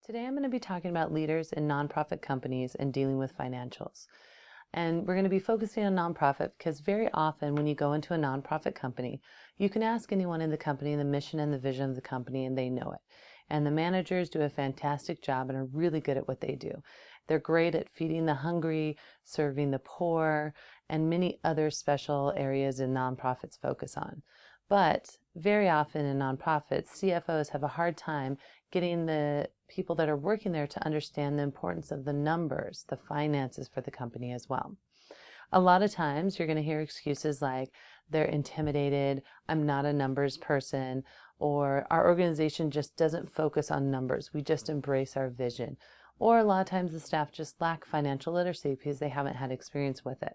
Today I'm going to be talking about leaders in nonprofit companies and dealing with financials. And we're going to be focusing on nonprofit because very often when you go into a nonprofit company, you can ask anyone in the company the mission and the vision of the company and they know it. And the managers do a fantastic job and are really good at what they do. They're great at feeding the hungry, serving the poor, and many other special areas in nonprofits focus on. But very often in nonprofits, CFOs have a hard time getting the people that are working there to understand the importance of the numbers, the finances for the company as well. A lot of times you're going to hear excuses like they're intimidated, I'm not a numbers person, or our organization just doesn't focus on numbers, we just embrace our vision. Or a lot of times the staff just lack financial literacy because they haven't had experience with it.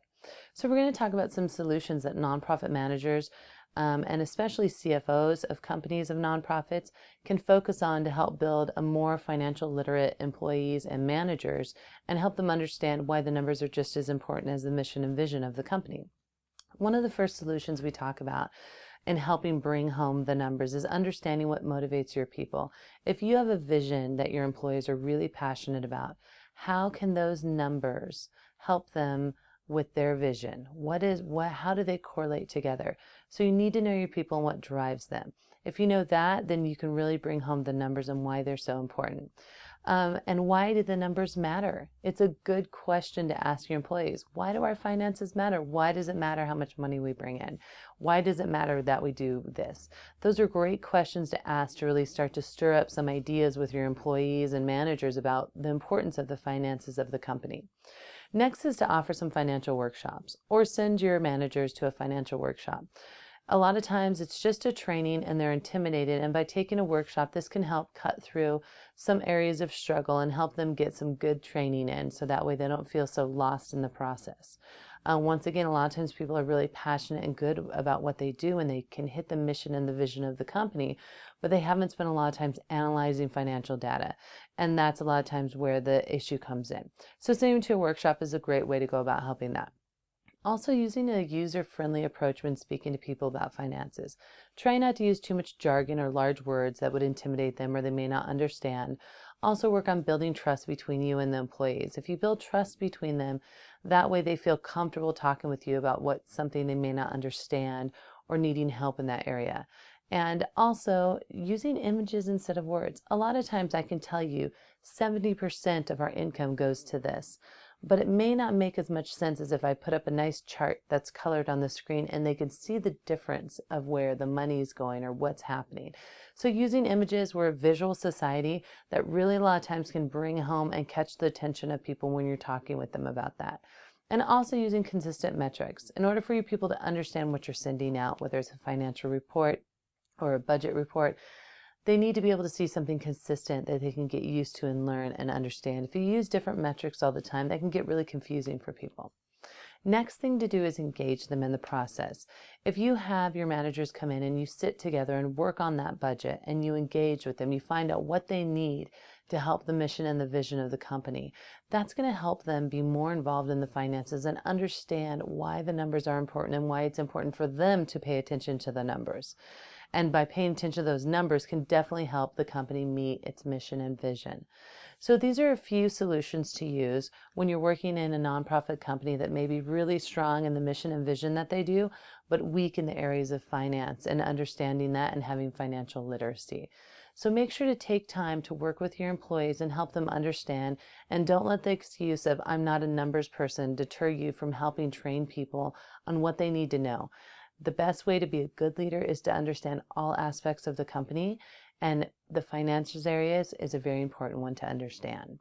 So we're going to talk about some solutions that nonprofit managers and especially CFOs of companies of nonprofits can focus on to help build a more financial literate employees and managers and help them understand why the numbers are just as important as the mission and vision of the company. One of the first solutions we talk about in helping bring home the numbers is understanding what motivates your people. If you have a vision that your employees are really passionate about, how can those numbers help them with their vision? How do they correlate together? So you need to know your people and what drives them. If you know that, then you can really bring home the numbers and why they're so important. And why do the numbers matter? It's a good question to ask your employees. Why do our finances matter? Why does it matter how much money we bring in? Why does it matter that we do this? Those are great questions to ask to really start to stir up some ideas with your employees and managers about the importance of the finances of the company. Next is to offer some financial workshops or send your managers to a financial workshop. A lot of times it's just a training and they're intimidated, and by taking a workshop, this can help cut through some areas of struggle and help them get some good training in so that way they don't feel so lost in the process. Once again, a lot of times people are really passionate and good about what they do and they can hit the mission and the vision of the company, but they haven't spent a lot of times analyzing financial data. And that's a lot of times where the issue comes in. So sending to a workshop is a great way to go about helping that. Also, using a user-friendly approach when speaking to people about finances. Try not to use too much jargon or large words that would intimidate them or they may not understand. Also work on building trust between you and the employees. If you build trust between them, that way they feel comfortable talking with you about something they may not understand or needing help in that area. And also using images instead of words. A lot of times I can tell you 70% of our income goes to this, but it may not make as much sense as if I put up a nice chart that's colored on the screen and they can see the difference of where the money is going or what's happening. So using images, we're a visual society that really a lot of times can bring home and catch the attention of people when you're talking with them about that. And also using consistent metrics. In order for your people to understand what you're sending out, whether it's a financial report or a budget report, they need to be able to see something consistent that they can get used to and learn and understand. If you use different metrics all the time, that can get really confusing for people. Next thing to do is engage them in the process. If you have your managers come in and you sit together and work on that budget and you engage with them, you find out what they need to help the mission and the vision of the company. That's going to help them be more involved in the finances and understand why the numbers are important and why it's important for them to pay attention to the numbers. And by paying attention to those numbers can definitely help the company meet its mission and vision. So these are a few solutions to use when you're working in a nonprofit company that may be really strong in the mission and vision that they do, but weak in the areas of finance and understanding that and having financial literacy. So make sure to take time to work with your employees and help them understand, and don't let the excuse of I'm not a numbers person deter you from helping train people on what they need to know. The best way to be a good leader is to understand all aspects of the company, and the finances areas is a very important one to understand.